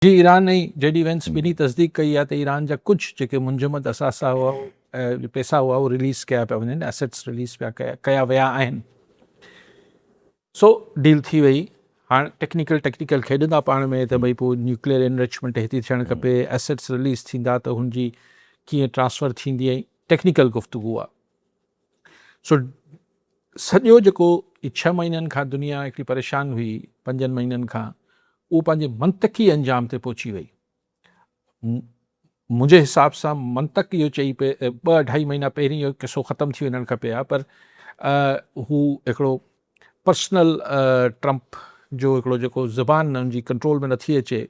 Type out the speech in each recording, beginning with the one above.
जी Iran ऐं JD Vance ॿिन्ही तस्दीक कई आहे त ईरान जा कुझु जेके मुंजमद असासा हुआ पैसा हुआ उहे रिलीज़ कया पिया वञनि, एसेट्स रिलीज़ पिया कया विया आहिनि। सो डील थी वई। हाणे टेक्निकल खेॾंदा पाण में त भई पोइ न्यूक्लियर एनरिचमेंट हिते थियणु खपे, एसेट्स रिलीज़ थींदा त हुनजी कीअं ट्रांसफ़र थींदी, ऐं टेक्निकल गुफ़्तगू आहे। सो सॼो जेको 6 महीननि खां दुनिया हिकिड़ी परेशान हुई, 5 महीननि खां, उहो पंहिंजे मंतकी अंजाम ते पहुची वई। मुंहिंजे हिसाब सां मंतक इहो चई पे 2-2.5 महीना पहिरीं इहो किसो ख़तमु थी वञणु खपे हा, पर हू हिकिड़ो पर्सनल ट्रंप जो हिकिड़ो जेको ज़बान हुनजी कंट्रोल में नथी अचे,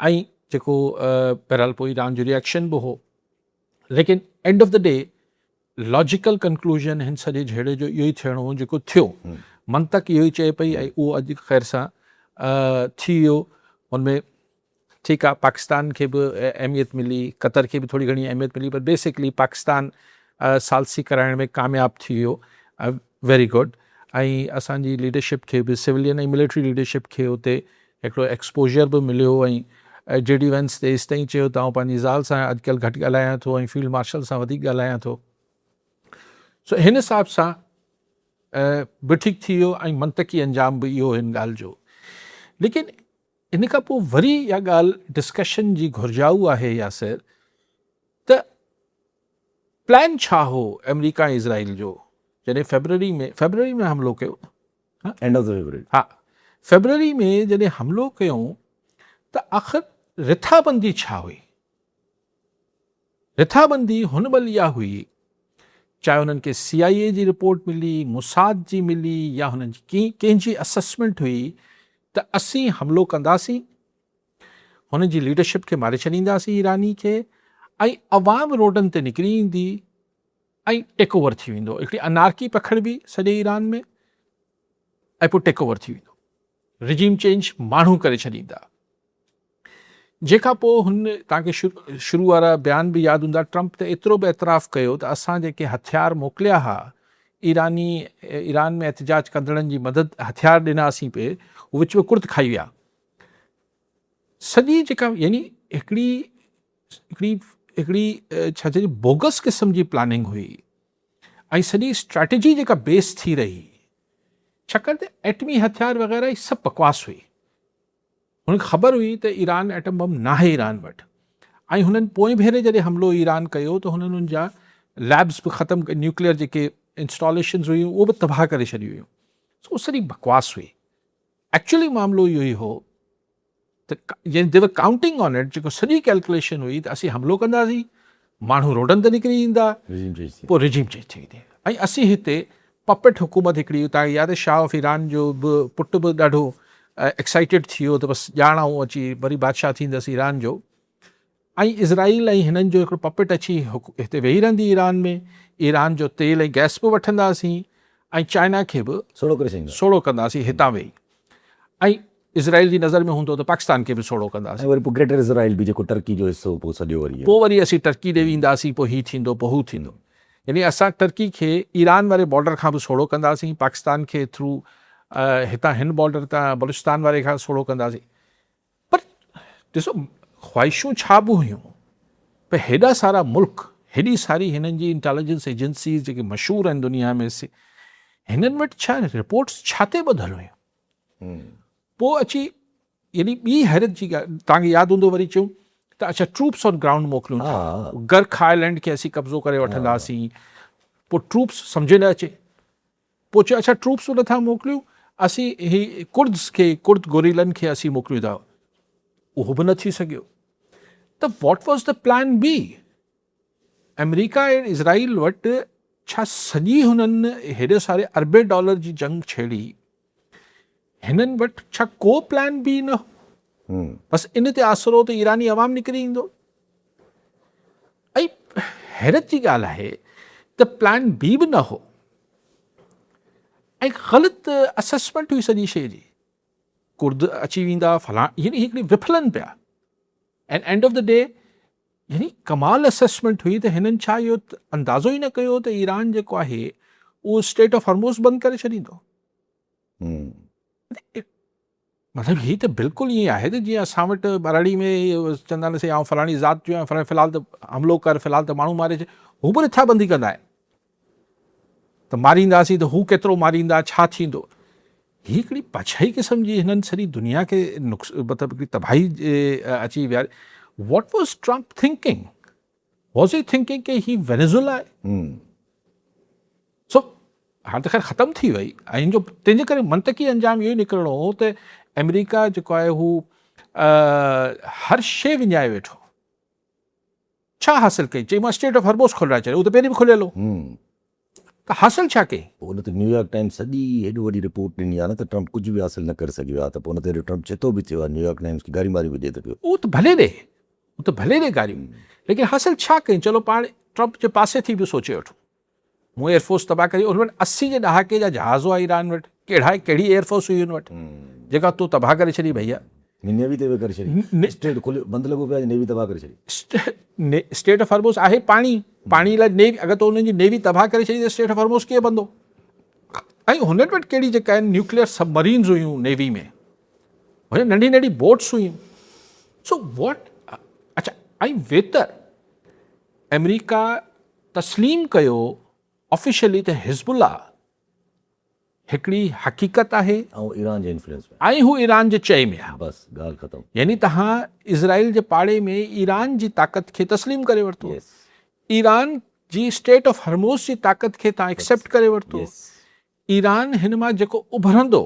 ऐं जेको बहरहाल पोइ ईरान जो रिएक्शन बि हो, लेकिन end of the day logical conclusion हिन सॼे झेड़े जो इहो ई थियणो हो जेको थियो। मंतक इहो ई चए पई, ऐं उहो अॼु ख़ैर सां थी वियो। हुनमें ठीकु आहे, पाकिस्तान खे बि अहमियत मिली, क़तर खे बि थोरी घणी अहमियत मिली, पर बेसिकली पाकिस्तान सालसी कराइण में कामयाबु थी वियो। Very good. ऐं असांजी लीडरशिप खे बि, सिविलियन ऐं मिलिट्री लीडरशिप खे उते हिकिड़ो एक्सपोजर बि मिलियो। ऐं जेडी वेंस तेसि ताईं चयो त आउं पंहिंजी ज़ाल सां अॼुकल्ह घटि ॻाल्हायां थो ऐं फील्ड मार्शल सां वधीक ॻाल्हायां थो। सो हिन हिसाब सां बि ठीकु थी वियो, ऐं मंतकी अंजाम बि इहो हिन ॻाल्हि जो। लेकिन इन खां पोइ वरी इहा ॻाल्हि डिस्कशन जी घुरिजाऊ आहे यासिर, त प्लान छा हो अमेरिका ऐं इज़राइल जो जॾहिं फेबरवरी में हमिलो कयो, एंड ऑफ द फेबरवरी, हा फेबरवरी में जॾहिं हमिलो कयूं त आख़िर रिथाबंदी छा हुई? रिथाबंदी हुन महिल इहा हुई, चाहे हुननि खे CIA जी रिपोर्ट मिली, मुसाद जी मिली, या हुननि जी कंहिंजी असेसमेंट हुई त असीं हमिलो कंदासीं, हुन जी लीडरशिप खे मारे छॾींदासीं ईरानी खे, ऐं अवाम रोडनि ते निकिरी ईंदी ऐं टेक ओवर थी वेंदो। हिकिड़ी अनारकी पखड़बी सॼे ईरान में, ऐं पोइ टेक ओवर थी वेंदो, रिजीम चेंज माण्हू करे छॾींदा। जंहिंखां पोइ हुन तव्हांखे शुरू वारा बयान बि यादि हूंदा, ट्रंप त एतिरो बि एतिराफ़ कयो त असां जेके हथियार मोकिलिया हुआ ईरान में एहतजाज कंदड़नि जी मदद, हथियार ॾिनासीं पे, उहे विच में कुर्त खाई विया। सॼी जेका यानी हिकिड़ी छा चइजे बोगस क़िस्म जी प्लानिंग हुई, ऐं सॼी स्ट्रैटेजी जेका बेस थी रही, छाकाणि त एटमी हथियार वग़ैरह ई सभु बकवास हुई। हुनखे ख़बर हुई त ईरान एटम बम नाहे ईरान वटि, ऐं हुननि पोएं भेरे जॾहिं हमिलो ईरान कयो त हुननि हुन जा लैब्स बि ख़तमु, न्यूक्लियर जेके इंस्टॉलेशन्स हुयूं उहो बि तबाह करे छॾियूं हुयूं। उहो सॼी बकवास हुई। एक्चुअली मामिलो इहो ई हो त दे वर काउंटिंग ऑन इट, जेको सॼी कैलकुलेशन हुई त असीं हमिलो कंदासीं, माण्हू रोडनि ते निकिरी ईंदा, पोइ रिजीम चेंज थी वेंदी, ऐं असीं हिते पपेट हुकूमत हिकिड़ी, तव्हांखे यादि, शाह ऑफ ईरान जो बि पुटु बि ॾाढो एक्साइटेड थी वियो त बसि ॼाण आऊं अची वरी बादशाह थींदसि ईरान जो, ऐं इज़राइल ऐं हिननि जो हिकिड़ो पपेट अची हिते वेही रहंदी ईरान में, ईरान जो तेल ऐं गैस बि वठंदासीं, ऐं चाइना खे बि सोड़ो कंदासीं हितां वेही, ऐं इज़राइल जी नज़र में हूंदो त पाकिस्तान खे बि सोड़ो कंदासीं, वरी पोइ ग्रेटर इज़राइल बि जेको टर्की जो हिसो पोइ सॼो वरी असीं टर्की ॾे वेंदासीं, पोइ हीउ थींदो, पोइ हू थींदो। यानी असां टर्की खे ईरान वारे बॉर्डर खां बि सोड़ो कंदासीं, पाकिस्तान खे थ्रू हितां हिन बॉर्डर तां बलूचिस्तान वारे खां सोड़ो कंदासीं। पर ॾिसो ख़्वाहिशूं छा बि हुयूं, पर हेॾा सारा मुल्क, हेॾी सारी हिननि जी इंटेलिजेंस एजेंसीज़ जेके मशहूरु आहिनि दुनिया में, हिननि वटि छा रिपोर्ट्स छा ते ॿधल हुयूं? पोइ अची यानी ॿी हैरत जी ॻाल्हि, तव्हांखे यादि हूंदो, वरी चयूं त अच्छा ट्रूप्स ऑन ग्राउंड मोकिलियूं था, गर्क आइलैंड खे असीं कब्ज़ो करे वठंदासीं। पोइ ट्रूप्स सम्झ न अचे, पोइ चयो अच्छा ट्रूप्स नथा मोकिलियूं, असीं ही कुर्द गोरीलनि खे असीं मोकिलियूं था, उहो बि न थी सघियो। त what was the plan B? America ऐं इज़राइल वटि छा सॼी हुननि हेॾे सारे अरबे डॉलर जी जंग छेड़ी, हिननि वटि छा को प्लान बी न हो? बसि इन ते आसरो त ईरानी अवाम निकिरी ईंदो। ऐं हैरत जी ॻाल्हि आहे त प्लान बी बि न हो, ऐं ग़लति असेसमेंट हुई सॼी शइ जी। कुर्द अची वेंदा, फलां, यानी हिकिड़ी विफलन पिया, and end of the day यानी कमाल असेसमेंट हुई त हिननि छा इहो अंदाज़ो ई न कयो त ईरान जेको आहे उहो स्टेट ऑफ हॉर्मोज़ बंदि करे छॾींदो। मतिलबु हीअ त बिल्कुलु ईअं आहे त जीअं असां वटि बराड़ी में चवंदा आहिनि आउं फलाणी ज़ात जो आहियां फ़िलहालु त हमिलो कर फ़िलहालु त माण्हू मारे छॾ, हू बि रिथाबंदी कंदा आहिनि त मारींदासीं त हू केतिरो मारींदा, छा थींदो। हीअ हिकिड़ी पछाई क़िस्म जी हिननि सॼी दुनिया खे मतिलबु हिकिड़ी तबाही अची विया। What was Trump thinking? Was he thinking की ही वेनेज़ुएला आहे? सो हाणे त ख़ैर ख़तमु थी वई ऐं हिन जो तंहिंजे करे मंतकी अंजाम इहो ई निकिरणो हो त अमेरिका जेको आहे हू हर शइ विञाए वेठो। छा हासिलु कई? चई मां स्टेट ऑफ हॉर्मोज़ खोलाए छॾियो, उहो त पहिरीं बि खुलियल हो, त हासिलु छा कई? उन ते न्यूयॉर्क टाइम्स सॼी हेॾो वॾी रिपोर्ट ॾिनी आहे न त ट्रम्प कुझु बि हासिलु न करे सघियो आहे, त पोइ उन ते ट्रम्प चेतो बि थियो आहे, न्यूयॉर्क टाइम्स खे गारी मारी बि ॾिए थो पियो। उहो त भले ॾे, उहो त भले ॾे गारियूं, लेकिन हासिलु छा कई? चलो पाण ट्रम्प जे पासे थी बि सोचे वठो, मूं एयरफोर्स तबाह करी, उन वटि 80 जे ॾहाके जा जहाज़ हुआ ईरान वटि, कहिड़ी एयरफोर्स हुई हुन वटि जेका तूं तबाह करे छॾी भैया। नेवी ते बि करे छॾी, स्टेट खोलियो बंदि लॻो पियो आहे, नेवी तबाह करे छॾी। स्टेट ऑफ हॉर्मोज़ आहे पाणी लाइ नेवी, अगरि तो हुननि जी नेवी तबाह करे छॾी त स्टेट ऑफ हॉर्मोज़ कीअं बंदो? ऐं हुननि वटि कहिड़ी जेका आहिनि न्यूक्लियर सबमरीन्स हुयूं नेवी में, हुन नंढी नंढी बोट्स हुयूं। सो वॉट, अच्छा, ऐं वेतर अमेरिका तस्लीम कयो ऑफिशियली त हिज़बुल्ला हिकिड़ी हक़ीक़त आहे ऐं ईरान जे इन्फ्लुएंस में, ऐं हू ईरान जे चए में आहे। बसि ॻाल्हि ख़तमु। यानी तव्हां इज़राइल जे पाड़े में ईरान जी ताक़त खे तस्लीम करे वरितो, ईरान जी स्टेट ऑफ हॉर्मोज़ जी ताक़त खे तव्हां एक्सेप्ट करे वरितो। ईरान हिन मां जेको उभरंदो,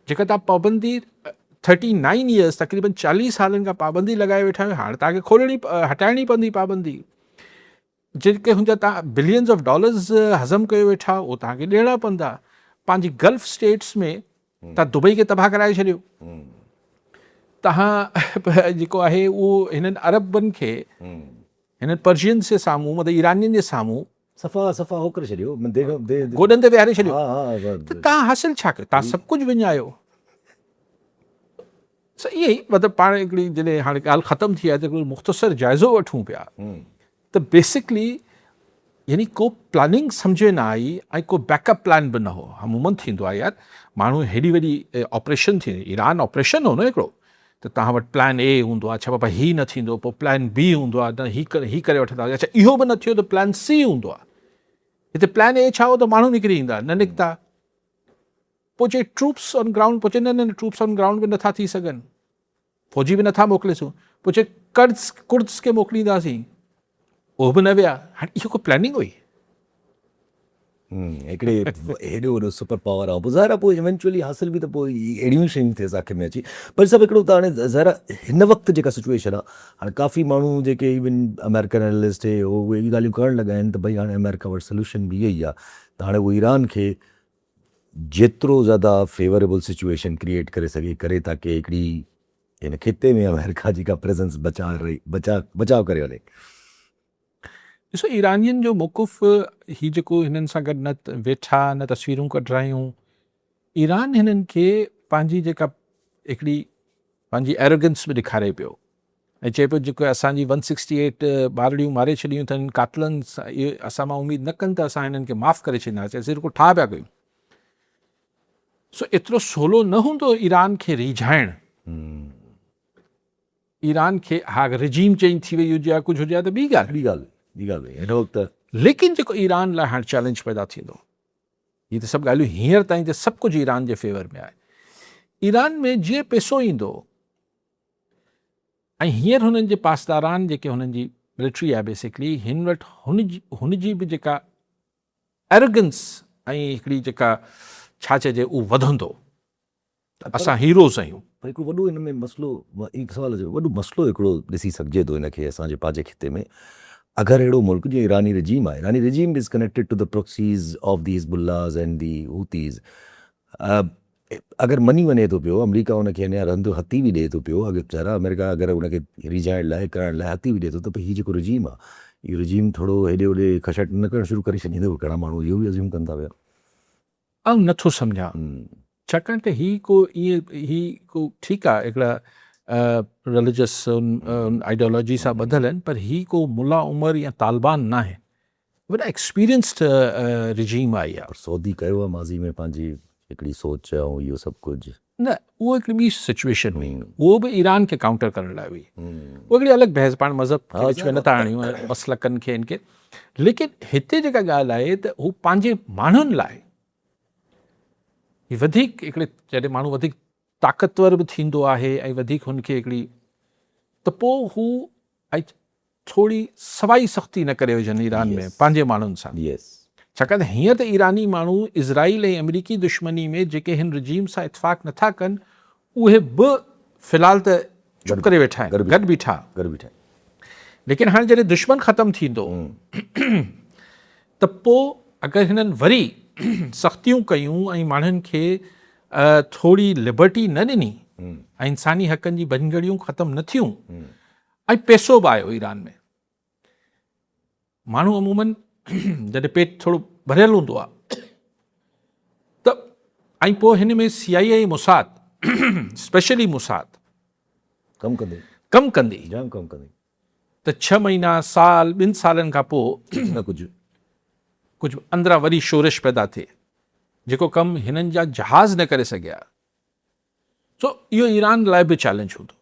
जेका तव्हां पाबंदी 39 ईयर्स तक़रीबन 40 सालनि खां पाबंदी लॻाए वेठा आहियो, हाणे तव्हांखे हटाइणी पवंदी पाबंदी। जेके हुनजा तव्हां बिलियंस ऑफ डॉलर्स हज़म कयो वेठा, उहो तव्हांखे ॾियणा पवंदा। पंहिंजी गल्फ स्टेट्स में तव्हां दुबई खे तबाह कराए छॾियो, तव्हां जेको आहे उहो हिननि अरबनि खे, हिननि पर्शियन्स जे साम्हूं, मतिलबु ईरानियुनि जे साम्हूं सफ़ा हो करे छॾियो, गोॾनि ते विहारे छॾियो। त तव्हां हासिलु छा कयो? तव्हां सभु कुझु विञायो। इहे ई मतिलबु पाण हिकिड़ी जॾहिं हाणे ॻाल्हि ख़तमु थी आहे त हिकिड़ो मुख़्तसर जाइज़ो वठूं पिया त बेसिकली यानी को प्लानिंग सम्झ में न आई ऐं को बैकअप प्लान बि न हो। अमूमन थींदो आहे यार, माण्हू हेॾी वॾी ऑपरेशन थी, ईरान ऑपरेशन हो न हिकिड़ो, त तव्हां वटि प्लान ए हूंदो आहे, अच्छा बाबा हीअ न थींदो, पोइ प्लान बी हूंदो आहे, न हीअ करे वठंदा, अच्छा इहो बि न थियो त प्लान सी हूंदो आहे। हिते प्लान ए छा हो त माण्हू निकिरी ईंदा, न निकिता। पोइ चई ट्रूप्स ऑन ग्राउंड, पोइ चई न ट्रूप्स ऑन ग्राउंड बि नथा थी सघनि, फौजी बि नथा मोकिलियूं। पोइ चई कुर्द्स खे मोकिलींदासीं, उहो बि न विया। हाणे इहो को प्लानिंग हुई? हिकिड़े हेॾो वॾो सुपर पावर आहे, पोइ ज़ाहिर पोइ इवेंचुअली हासिल बि त पोइ अहिड़ियूं शयूं थिए असांखे में अची। पर सभु हिकिड़ो त हाणे ज़ाहिर हिन वक़्तु जेका सिचुएशन आहे, हाणे काफ़ी माण्हू जेके इवन अमेरिकन एनालिस्ट उहे इहे ॻाल्हियूं करणु लॻा आहिनि त भई हाणे अमेरिका वटि सोल्यूशन बि इहा ई आहे त हाणे उहो ईरान खे जेतिरो ज़्यादा फेवरेबल सिचुएशन क्रिएट करे सघे करे ताकी हिकिड़ी हिन खिते में अमेरिका जी का प्रेज़ेंस बचाव करे वञे। ॾिसो, ईरानियुनि जो मौक़ुफ़ ही जेको हिननि सां गॾु न वेठा, न तस्वीरूं कढायूं, ईरान हिननि खे पंहिंजी जेका हिकिड़ी पंहिंजी एरोगेंस बि ॾेखारे पियो ऐं चए पियो जेको असांजी 168 ॿारड़ियूं मारे छॾियूं अथनि कातलनि सां, इहे असां मां उमेदु न कनि त असां हिननि खे माफ़ु करे छॾींदासीं, असीं को ठाह पिया कयूं। सो एतिरो सवलो न हूंदो ईरान खे रिझाइणु, ईरान खे हा रिजीम चेंज थी वई हुजे या कुझु हुजे त ॿी ॻाल्हि, हिन वक़्तु लेकिन जेको ईरान लाइ हाणे चैलेंज पैदा थींदो, हीअ त सभु ॻाल्हियूं हींअर ताईं त सभु कुझु ईरान जे फेवर में आहे। ईरान में जीअं पैसो ईंदो ऐं हींअर हुननि जे पासदारान जेके हुननि जी मिलिट्री आहे बेसिकली, हिन वटि हुनजी बि जेका एरोगेंस ऐं हिकिड़ी जेका छा चइजे उहो वधंदो, असां हीरोज़ आहियूं। पर हिकिड़ो वॾो हिन में मसइलो, हिकु सुवाल जो वॾो मसइलो हिकिड़ो ॾिसी सघिजे थो हिनखे असांजे पंहिंजे खिते में। अगरि अहिड़ो मुल्क जीअं ईरानी रिजीम आहे, ईरानी regime is connected to the proxies of the Hezbollahs and the Houthis, अगरि मञी वञे थो पियो, अमरीका हुनखे अञा रंधु हथी बि ॾिए थो पियो, अगरि ज़रा अमेरिका अगरि हुनखे रिझाइण लाइ करण लाइ हथी बि ॾिए थो, त भई हीउ जेको रिजीम आहे, इहो रिजीम थोरो हेॾे होॾे खशट न करणु शुरू करे छॾींदो। घणा माण्हू इहो बि अज़्यूम कनि था पिया। ऐं नथो सम्झां, छाकाणि त ही को ठीकु आहे हिकिड़ा रिलीजियस आइडियोलॉजी सां ॿधल आहिनि, पर ही को मुला उमर या तालिबान न आहे, वॾा एक्सपीरियंस्ड रिजीम आई आहे। सऊदी कयो आहे माज़ी में पंहिंजी हिकिड़ी सोच ऐं इहो सभु कुझु। न उहो हिकिड़ी ॿी सिचुएशन हुई, उहो बि ईरान खे काउंटर करण लाइ हुई। उहा हिकिड़ी अलॻि बहस, पाण मज़हब खे विच में नथा आणियूं ऐं मसलकनि खे हिन खे, लेकिन हिते जेका ॻाल्हि आहे त हू पंहिंजे माण्हुनि लाइ वधीक हिकिड़े, जॾहिं माण्हू वधीक ताक़तवर बि थींदो आहे ऐं वधीक हुनखे हिकिड़ी, त पोइ हू ऐं थोरी सवाई सख़्ती न करे विझनि ईरान में पंहिंजे माण्हुनि सां। छाकाणि त हीअं त ईरानी माण्हू इज़राइल ऐं अमेरिकी दुश्मनी में जेके हिन रिजीम सां इतफ़ाक़ नथा कनि, उहे बि फ़िलहाल त चुप करे वेठा आहिनि, गॾु बीठा। लेकिन हाणे जॾहिं दुश्मन ख़तमु थींदो त पोइ अगरि हिननि वरी सख़्तियूं कयूं ऐं माण्हुनि खे थोरी लिबर्टी न ॾिनी ऐं इंसानी हक़नि जी भंजड़ियूं ख़तमु न थियूं ऐं पैसो बि आयो ईरान में, माण्हू अमूमन जॾहिं पेट थोरो भरियल हूंदो आहे त, ऐं पोइ हिन में CIA मुसाद, स्पेशली मुसाद कमु कंदी त 6 महीना, साल, 2 सालनि खां पोइ न कुझु अंदरां वरी शोरश पैदा थिए, जेको कमु हिननि जा जहाज़ न करे सघिया। सो इहो ईरान लाइ बि चैलेंज हूंदो।